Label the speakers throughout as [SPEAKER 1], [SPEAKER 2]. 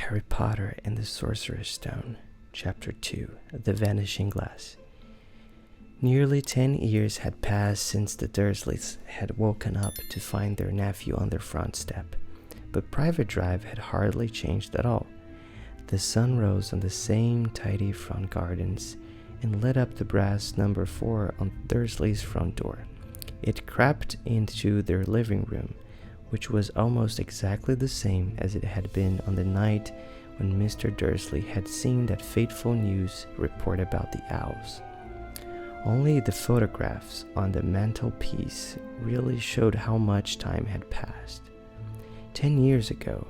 [SPEAKER 1] Harry Potter and the Sorcerer's Stone, Chapter 2, The Vanishing Glass. Nearly 10 years had passed since the Dursleys had woken up to find their nephew on their front step, but Private Drive had hardly changed at all. The sun rose on the same tidy front gardens and lit up the brass number 4 on Dursley's front door. It crept into their living room, which was almost exactly the same as it had been on the night when Mr. Dursley had seen that fateful news report about the owls. Only the photographs on the mantelpiece really showed how much time had passed. 10 years ago,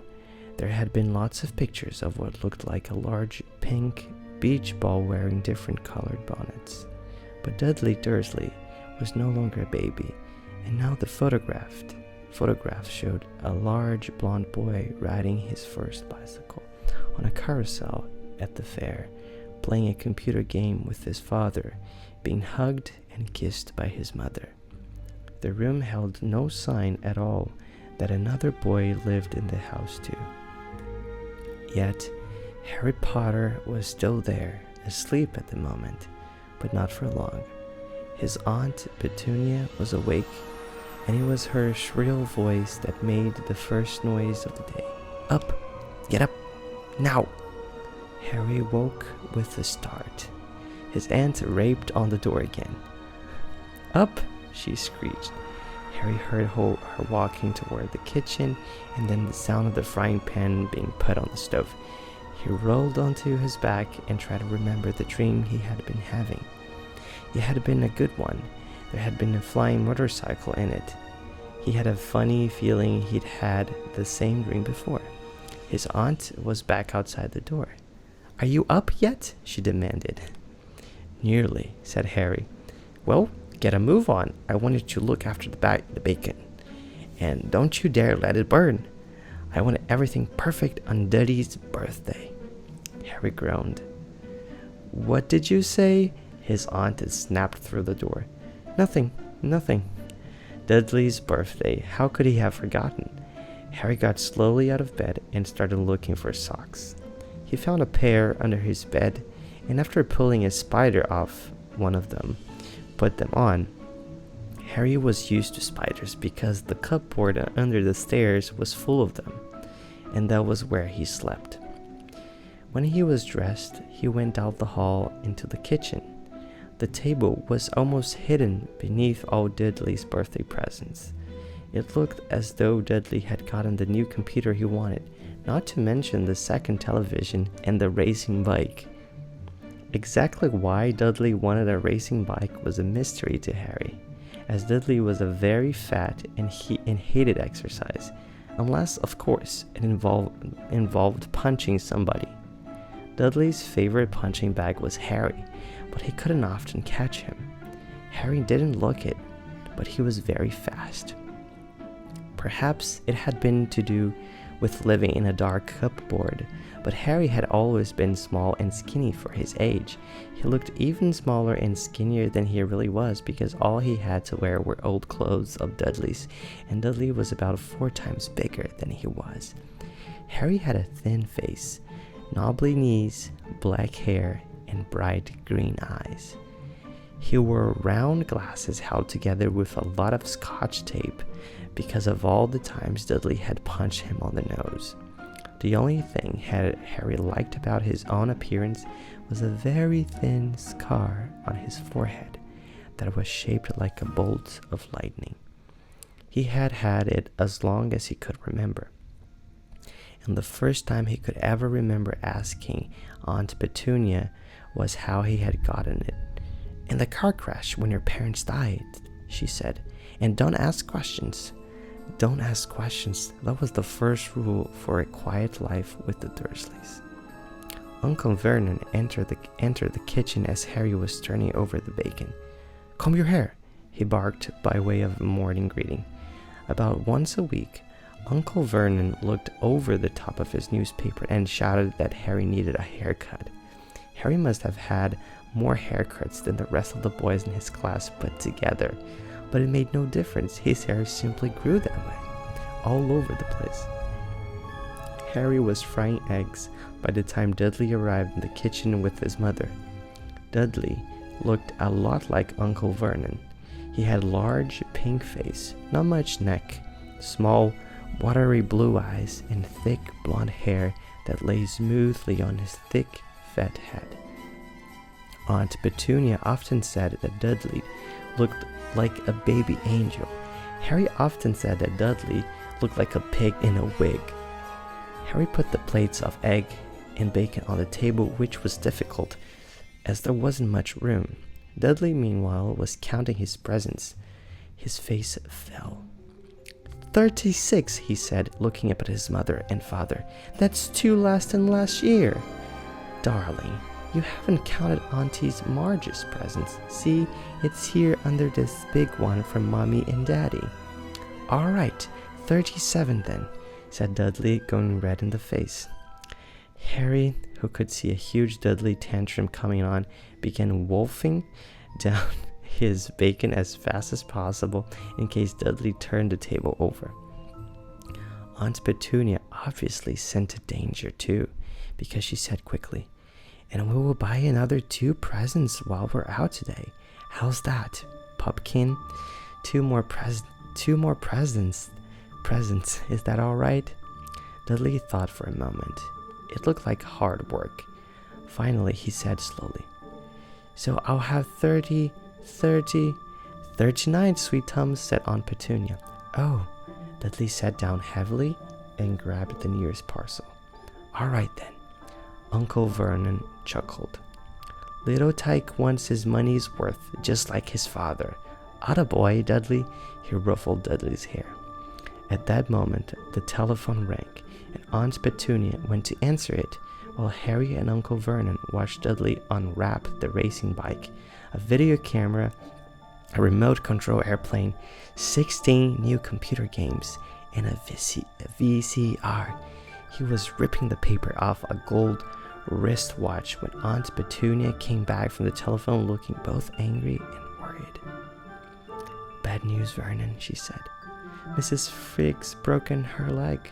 [SPEAKER 1] there had been lots of pictures of what looked like a large pink beach ball wearing different colored bonnets. But Dudley Dursley was no longer a baby, and now the photographs showed a large blond boy riding his first bicycle on a carousel at the fair, playing a computer game with his father, being hugged and kissed by his mother. The room held no sign at all that another boy lived in the house too. Yet, Harry Potter was still there, asleep at the moment, but not for long. His aunt Petunia was awake, and it was her shrill voice that made the first noise of the day. "Up! Get up! Now!" Harry woke with a start. His aunt rapped on the door again. "Up!" she screeched. Harry heard her walking toward the kitchen, and then the sound of the frying pan being put on the stove. He rolled onto his back and tried to remember the dream he had been having. It had been a good one. There had been a flying motorcycle in it. He had a funny feeling he'd had the same dream before. His aunt was back outside the door. "Are you up yet?" she demanded. "Nearly," said Harry. "Well, get a move on. I wanted to look after the bacon. And don't you dare let it burn. I want everything perfect on Dudley's birthday." Harry groaned. "What did you say?" His aunt snapped through the door. Nothing. Dudley's birthday. How could he have forgotten? Harry got slowly out of bed and started looking for socks. He found a pair under his bed, and after pulling a spider off one of them, put them on. Harry was used to spiders because the cupboard under the stairs was full of them, and that was where he slept. When he was dressed, he went out the hall into the kitchen. The table was almost hidden beneath all Dudley's birthday presents. It looked as though Dudley had gotten the new computer he wanted, not to mention the second television and the racing bike. Exactly why Dudley wanted a racing bike was a mystery to Harry, as Dudley was a very fat and hated exercise, unless, of course, it involved punching somebody. Dudley's favorite punching bag was Harry, but he couldn't often catch him. Harry didn't look it, but he was very fast. Perhaps it had been to do with living in a dark cupboard, but Harry had always been small and skinny for his age. He looked even smaller and skinnier than he really was because all he had to wear were old clothes of Dudley's, and Dudley was about 4 times bigger than he was. Harry had a thin face, knobbly knees, black hair, and bright green eyes. He wore round glasses held together with a lot of scotch tape because of all the times Dudley had punched him on the nose. The only thing Harry liked about his own appearance was a very thin scar on his forehead that was shaped like a bolt of lightning. He had had it as long as he could remember. And the first time he could ever remember asking Aunt Petunia was how he had gotten it. "In the car crash when your parents died," she said. "And don't ask questions." Don't ask questions. That was the first rule for a quiet life with the Dursleys. Uncle Vernon entered the kitchen as Harry was turning over the bacon. "Comb your hair," he barked by way of a morning greeting. About once a week, Uncle Vernon looked over the top of his newspaper and shouted that Harry needed a haircut. Harry must have had more haircuts than the rest of the boys in his class put together, but it made no difference. His hair simply grew that way, all over the place. Harry was frying eggs by the time Dudley arrived in the kitchen with his mother. Dudley looked a lot like Uncle Vernon. He had large pink face, not much neck, small watery blue eyes, and thick blonde hair that lay smoothly on his thick, fat head. Aunt Petunia often said that Dudley looked like a baby angel. Harry often said that Dudley looked like a pig in a wig. Harry put the plates of egg and bacon on the table, which was difficult, as there wasn't much room. Dudley, meanwhile, was counting his presents. His face fell. 36, he said, looking up at his mother and father. That's 2 less than last year. Darling, you haven't counted Auntie Marge's presents. See, it's here under this big one from Mommy and Daddy. All right, 37 then, said Dudley, going red in the face. Harry, who could see a huge Dudley tantrum coming on, began wolfing down his bacon as fast as possible in case Dudley turned the table over. Aunt Petunia obviously scented danger too, because she said quickly, "And we will buy another 2 presents while we're out today. How's that, Pumpkin? 2 more presents. Is that all right?" Dudley thought for a moment. It looked like hard work. Finally, he said slowly, "So I'll have 39, Sweet Tums," said Aunt Petunia. "Oh," Dudley sat down heavily and grabbed the nearest parcel. "All right then." Uncle Vernon chuckled. "Little Tyke wants his money's worth, just like his father. Attaboy, Dudley." He ruffled Dudley's hair. At that moment, the telephone rang, and Aunt Petunia went to answer it, while Harry and Uncle Vernon watched Dudley unwrap the racing bike, a video camera, a remote control airplane, 16 new computer games, and a VCR. He was ripping the paper off a gold wristwatch when Aunt Petunia came back from the telephone looking both angry and worried. "Bad news, Vernon," she said. "Mrs. Figg's broken her leg.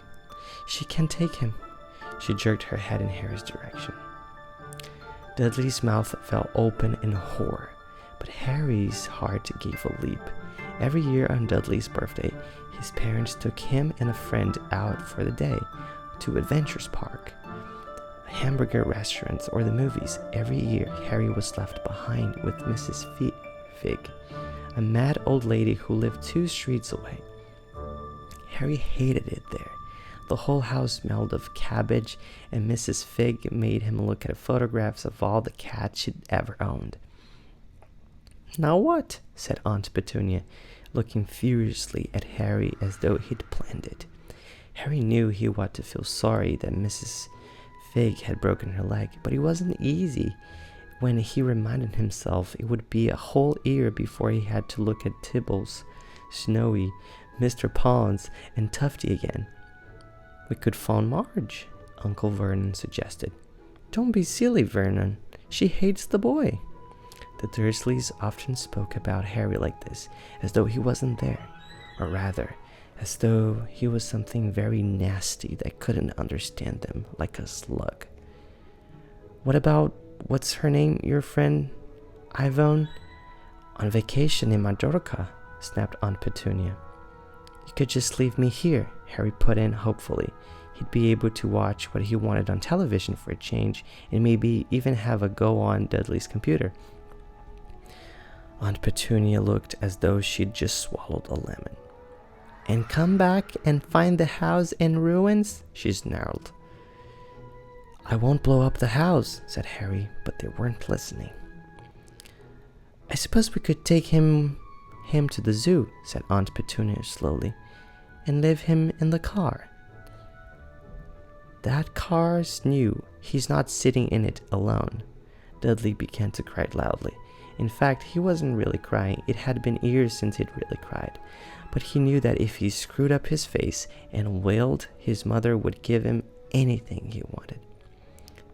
[SPEAKER 1] She can't take him." She jerked her head in Harry's direction. Dudley's mouth fell open in horror, but Harry's heart gave a leap. Every year on Dudley's birthday, his parents took him and a friend out for the day to Adventures Park, a hamburger restaurant, or the movies. Every year, Harry was left behind with Mrs. Figg, a mad old lady who lived 2 streets away. Harry hated it there. The whole house smelled of cabbage, and Mrs. Figg made him look at photographs of all the cats she'd ever owned. "Now what?" said Aunt Petunia, looking furiously at Harry as though he'd planned it. Harry knew he ought to feel sorry that Mrs. Figg had broken her leg, but it wasn't easy when he reminded himself it would be a whole year before he had to look at Tibbles, Snowy, Mr. Pons, and Tufty again. "We could phone Marge," Uncle Vernon suggested. "Don't be silly, Vernon. She hates the boy." The Dursleys often spoke about Harry like this, as though he wasn't there, or rather, as though he was something very nasty that couldn't understand them, like a slug. "What about, what's her name, your friend, Ivone? On vacation in Majorca," snapped Aunt Petunia. "You could just leave me here," Harry put in hopefully. He'd be able to watch what he wanted on television for a change, and maybe even have a go on Dudley's computer. Aunt Petunia looked as though she'd just swallowed a lemon. "And come back and find the house in ruins?" she snarled. "I won't blow up the house," said Harry, but they weren't listening. "I suppose we could take him to the zoo," said Aunt Petunia slowly, "and leave him in the car." "That car's new. He's not sitting in it alone." Dudley began to cry loudly. In fact, he wasn't really crying. It had been years since he'd really cried. But he knew that if he screwed up his face and wailed, his mother would give him anything he wanted.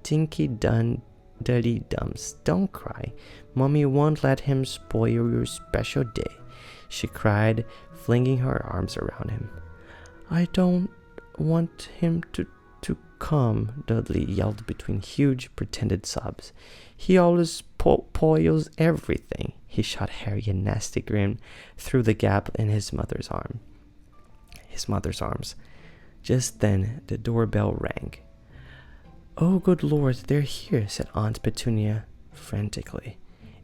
[SPEAKER 1] "Dinky Duddy Dums, don't cry. Mommy won't let him spoil your special day," she cried, flinging her arms around him. "I don't want him to come?" Dudley yelled between huge, pretended sobs. "He always spoils everything." He shot Harry a nasty grin through the gap in his mother's arms. Just then, the doorbell rang. "Oh, good Lord, they're here," said Aunt Petunia frantically.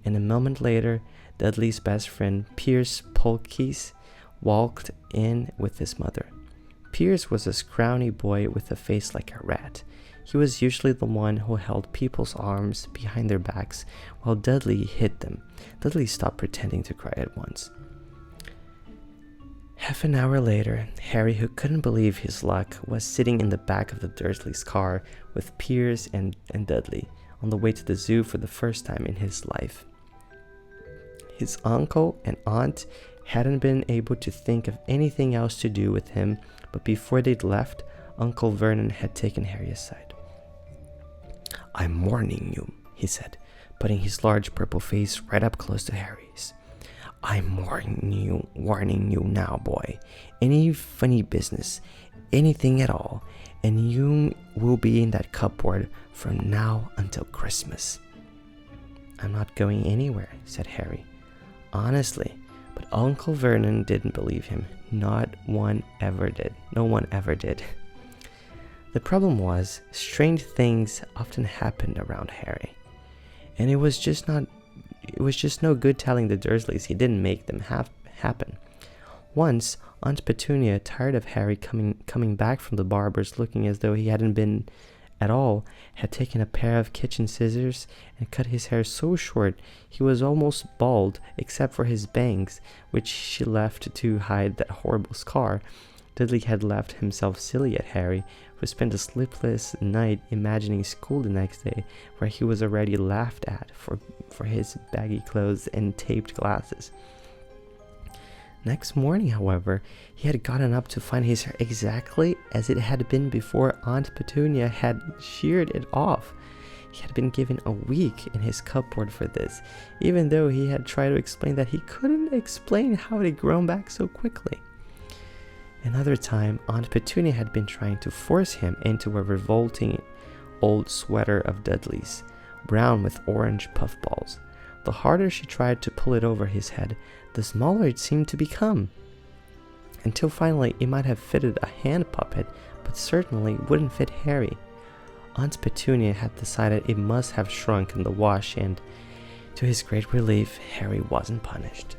[SPEAKER 1] And a moment later, Dudley's best friend, Pierce Polkes, walked in with his mother. Pierce was a scrawny boy with a face like a rat. He was usually the one who held people's arms behind their backs while Dudley hid them. Dudley stopped pretending to cry at once. Half an hour later, Harry, who couldn't believe his luck, was sitting in the back of the Dursleys' car with Pierce and Dudley on the way to the zoo for the first time in his life. His uncle and aunt hadn't been able to think of anything else to do with him, but before they'd left, Uncle Vernon had taken Harry aside. "I'm warning you," he said, putting his large purple face right up close to Harry's. "I'm warning you now, boy. Any funny business, anything at all, and you will be in that cupboard from now until Christmas." "I'm not going anywhere," said Harry. Honestly, but Uncle Vernon didn't believe him. No one ever did. The problem was, strange things often happened around Harry, and it was just no good telling the Dursleys he didn't make them happen. Once, Aunt Petunia, tired of Harry coming back from the barber's looking as though he hadn't been at all, had taken a pair of kitchen scissors and cut his hair so short he was almost bald except for his bangs, which she left to hide that horrible scar. Dudley had left himself silly at Harry, who spent a sleepless night imagining school the next day, where he was already laughed at for his baggy clothes and taped glasses. Next morning, however, he had gotten up to find his hair exactly as it had been before Aunt Petunia had sheared it off. He had been given a week in his cupboard for this, even though he had tried to explain that he couldn't explain how it had grown back so quickly. Another time, Aunt Petunia had been trying to force him into a revolting old sweater of Dudley's, brown with orange puffballs. The harder she tried to pull it over his head, the smaller it seemed to become, until finally it might have fitted a hand puppet, but certainly wouldn't fit Harry. Aunt Petunia had decided it must have shrunk in the wash, and to his great relief, Harry wasn't punished.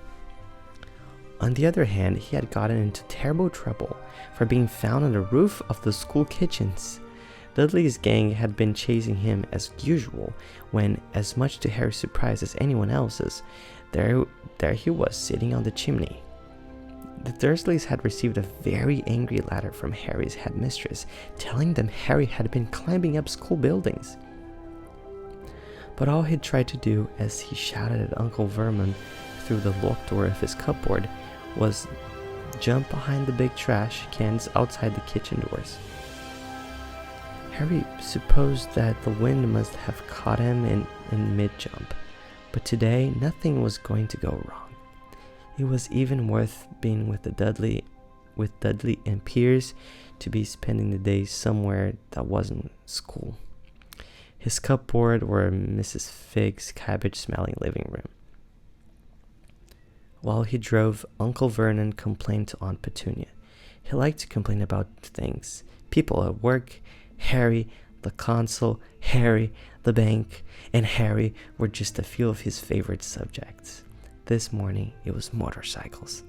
[SPEAKER 1] On the other hand, he had gotten into terrible trouble for being found on the roof of the school kitchens. Dudley's gang had been chasing him as usual, when, as much to Harry's surprise as anyone else's, there he was sitting on the chimney. The Dursleys had received a very angry letter from Harry's headmistress, telling them Harry had been climbing up school buildings. But all he'd tried to do, as he shouted at Uncle Vernon through the locked door of his cupboard, was jump behind the big trash cans outside the kitchen doors. Harry supposed that the wind must have caught him in mid-jump, but today nothing was going to go wrong. It was even worth being with Dudley and Pierce to be spending the day somewhere that wasn't school. His cupboard or Mrs. Figg's cabbage-smelling living room. While he drove, Uncle Vernon complained to Aunt Petunia. He liked to complain about things. People at work, Harry, the consul, Harry, the bank, and Harry were just a few of his favorite subjects. This morning, it was motorcycles.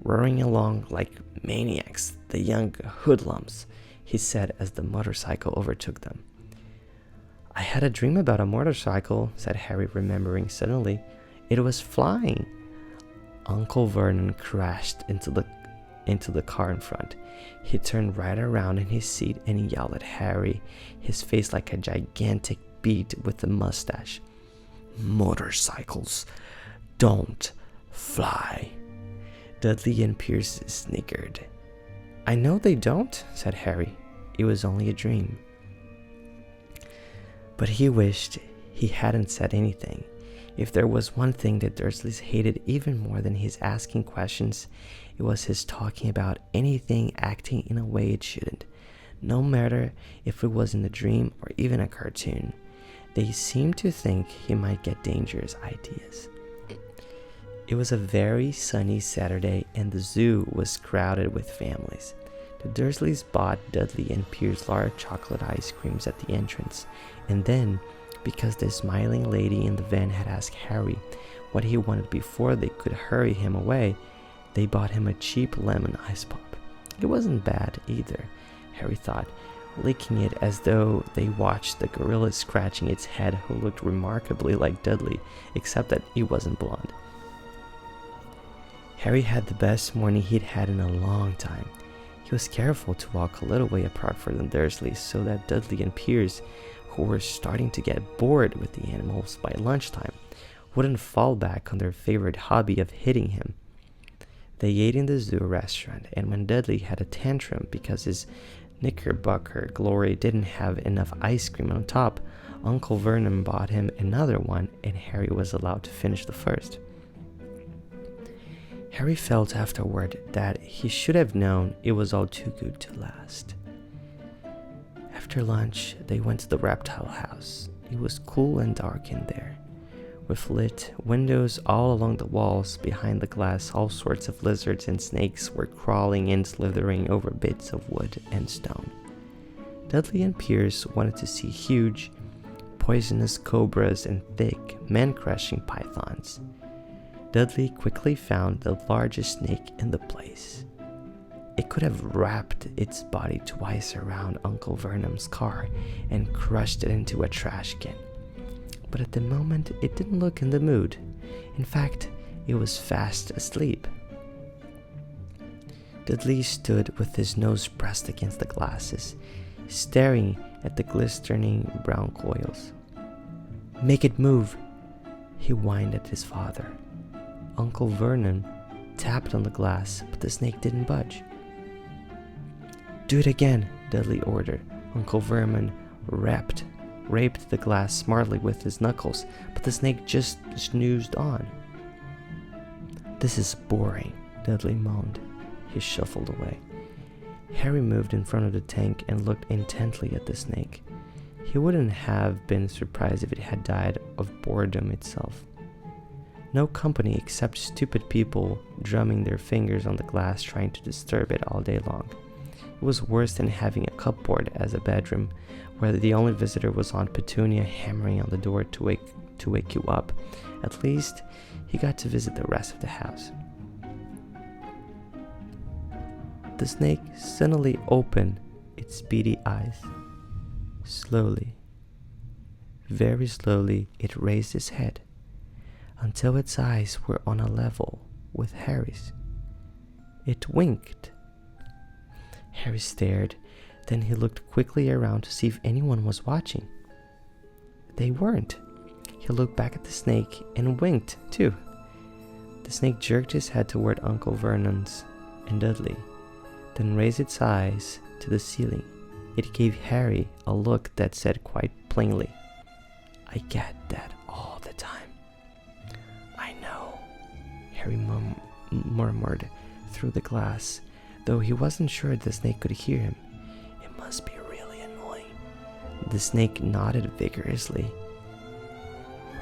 [SPEAKER 1] Roaring along like maniacs, the young hoodlums, he said as the motorcycle overtook them. "I had a dream about a motorcycle," said Harry, remembering suddenly. "It was flying." Uncle Vernon crashed into the car in front. He turned right around in his seat and yelled at Harry, his face like a gigantic beet with a mustache. "Motorcycles don't fly." Dudley and Pierce snickered. "I know they don't," said Harry. "It was only a dream." But he wished he hadn't said anything. If there was one thing that Dursleys hated even more than his asking questions, it was his talking about anything acting in a way it shouldn't. no matter if it was in a dream or even a cartoon. They seemed to think he might get dangerous ideas. It was a very sunny Saturday and the zoo was crowded with families. The Dursleys bought Dudley and Pierce large chocolate ice creams at the entrance, and then, because the smiling lady in the van had asked Harry what he wanted before they could hurry him away, they bought him a cheap lemon ice pop. It wasn't bad either, Harry thought, licking it as though they watched the gorilla scratching its head, who looked remarkably like Dudley, except that he wasn't blonde. Harry had the best morning he'd had in a long time. He was careful to walk a little way apart from the Dursleys so that Dudley and Pierce, who were starting to get bored with the animals by lunchtime, wouldn't fall back on their favorite hobby of hitting him. They ate in the zoo restaurant, and when Dudley had a tantrum because his Knickerbocker glory didn't have enough ice cream on top, Uncle Vernon bought him another one, and Harry was allowed to finish the first. Harry felt afterward that he should have known it was all too good to last. After lunch, they went to the reptile house. It was cool and dark in there. With lit windows all along the walls, behind the glass all sorts of lizards and snakes were crawling and slithering over bits of wood and stone. Dudley and Pierce wanted to see huge, poisonous cobras and thick, man-crushing pythons. Dudley quickly found the largest snake in the place. It could have wrapped its body twice around Uncle Vernon's car and crushed it into a trash can. But at the moment, it didn't look in the mood. In fact, it was fast asleep. Dudley stood with his nose pressed against the glasses, staring at the glistening brown coils. "Make it move," he whined at his father. Uncle Vernon tapped on the glass, but the snake didn't budge. "Do it again," Dudley ordered. Uncle Vernon raped the glass smartly with his knuckles, but the snake just snoozed on. "This is boring," Dudley moaned. He shuffled away. Harry moved in front of the tank and looked intently at the snake. He wouldn't have been surprised if it had died of boredom itself. No company except stupid people drumming their fingers on the glass trying to disturb it all day long. It was worse than having a cupboard as a bedroom, where the only visitor was Aunt Petunia hammering on the door to wake you up. At least, he got to visit the rest of the house. The snake suddenly opened its beady eyes. Slowly, very slowly, it raised its head, until its eyes were on a level with Harry's. It winked. Harry stared, then he looked quickly around to see if anyone was watching. They weren't. He looked back at the snake and winked, too. The snake jerked his head toward Uncle Vernon's and Dudley, then raised its eyes to the ceiling. It gave Harry a look that said quite plainly, "I get that all the time." "I know," Harry murmured through the glass, though he wasn't sure the snake could hear him. "It must be really annoying." The snake nodded vigorously.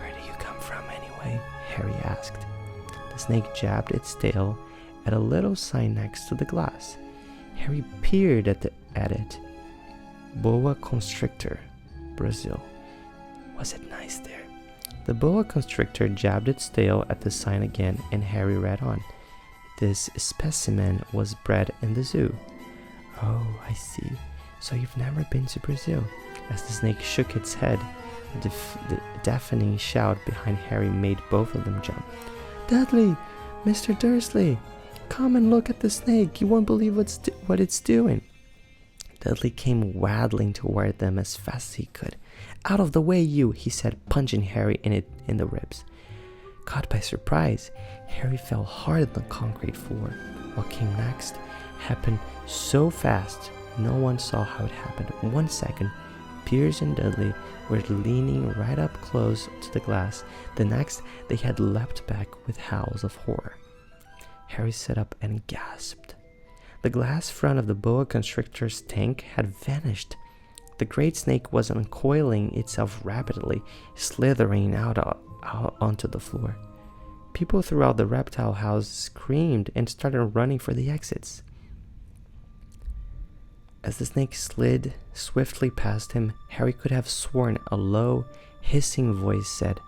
[SPEAKER 1] "Where do you come from anyway?" Harry asked. The snake jabbed its tail at a little sign next to the glass. Harry peered at it. "Boa constrictor, Brazil." Was it nice there? The boa constrictor jabbed its tail at the sign again, and Harry read on. This specimen was bred in the zoo. "Oh, I see. So you've never been to Brazil?" As the snake shook its head, the deafening shout behind Harry made both of them jump. "Dudley! Mr. Dursley! Come and look at the snake. You won't believe what it's doing." Dudley came waddling toward them as fast as he could. "Out of the way, you!" he said, punching Harry in the ribs. Caught by surprise, Harry fell hard on the concrete floor. What came next happened so fast, no one saw how it happened. 1 second, Pierce and Dudley were leaning right up close to the glass. The next, they had leapt back with howls of horror. Harry sat up and gasped. The glass front of the boa constrictor's tank had vanished. The great snake was uncoiling itself rapidly, slithering out onto the floor. People throughout the reptile house screamed and started running for the exits. As the snake slid swiftly past him, Harry could have sworn a low, hissing voice said,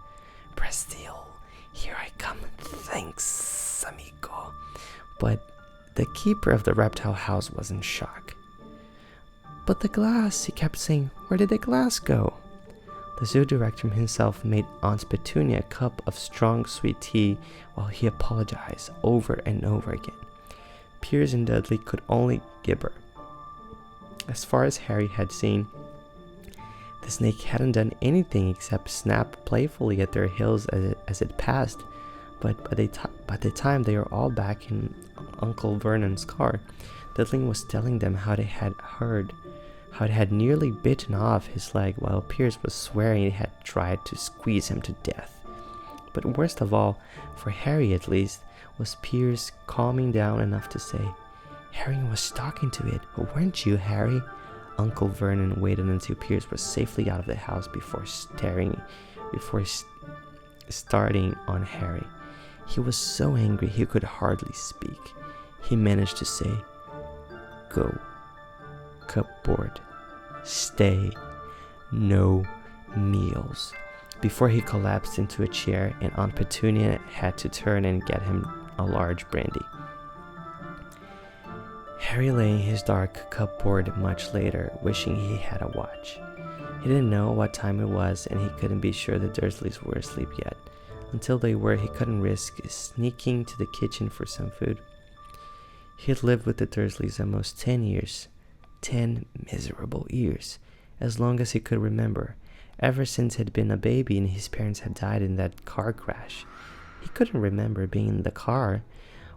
[SPEAKER 1] "Prestille, here I come, thanks, amigo." But the keeper of the reptile house was in shock. "But the glass," he kept saying, "where did the glass go?" The zoo director himself made Aunt Petunia a cup of strong sweet tea while he apologized over and over again. Piers and Dudley could only gibber. As far as Harry had seen, the snake hadn't done anything except snap playfully at their heels as it passed, but by the time they were all back in Uncle Vernon's car, Dudley was telling them how it had nearly bitten off his leg while Piers was swearing it had tried to squeeze him to death. But worst of all, for Harry at least, was Piers calming down enough to say, "Harry was talking to it, weren't you, Harry?" Uncle Vernon waited until Piers was safely out of the house before starting on Harry. He was so angry he could hardly speak. He managed to say, "Go. Cupboard. Stay. No meals," before he collapsed into a chair and Aunt Petunia had to turn and get him a large brandy. Harry lay in his dark cupboard much later, wishing he had a watch. He didn't know what time it was, and he couldn't be sure the Dursleys were asleep yet. Until they were, he couldn't risk sneaking to the kitchen for some food. He had lived with the Dursleys almost 10 years. 10 miserable years, as long as he could remember, ever since he had been a baby and his parents had died in that car crash. He couldn't remember being in the car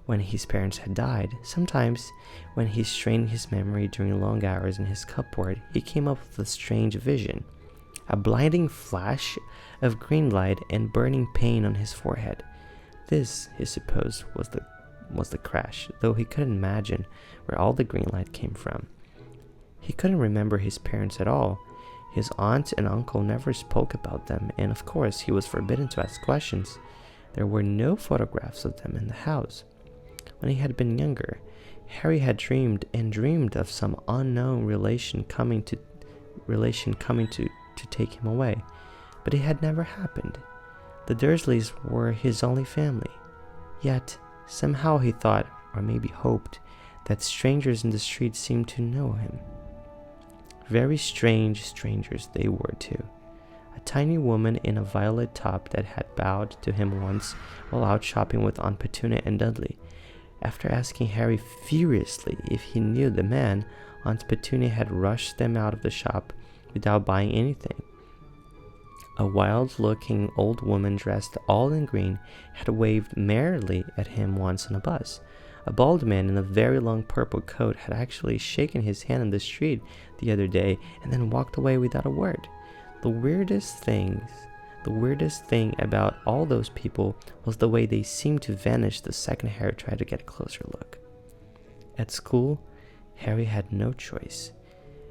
[SPEAKER 1] when his parents had died. Sometimes, when he strained his memory during long hours in his cupboard, he came up with a strange vision. A blinding flash of green light and burning pain on his forehead. This, he supposed, was the crash, though he couldn't imagine where all the green light came from. He couldn't remember his parents at all. His aunt and uncle never spoke about them, and of course he was forbidden to ask questions. There were no photographs of them in the house. When he had been younger, Harry had dreamed of some unknown relation coming to take him away, but it had never happened. The Dursleys were his only family. Yet, somehow he thought, or maybe hoped, that strangers in the street seemed to know him. Very strange strangers they were too. A tiny woman in a violet top that had bowed to him once while out shopping with Aunt Petunia and Dudley. After asking Harry furiously if he knew the man, Aunt Petunia had rushed them out of the shop without buying anything. A wild-looking old woman dressed all in green had waved merrily at him once on a bus. A bald man in a very long purple coat had actually shaken his hand in the street the other day and then walked away without a word. The weirdest thing about all those people was the way they seemed to vanish the second Harry tried to get a closer look. At school, Harry had no choice.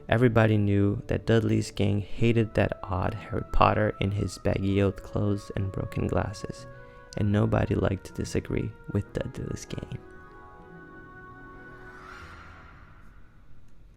[SPEAKER 1] Everybody knew that Dudley's gang hated that odd Harry Potter in his baggy old clothes and broken glasses, and nobody liked to disagree with Dudley's gang.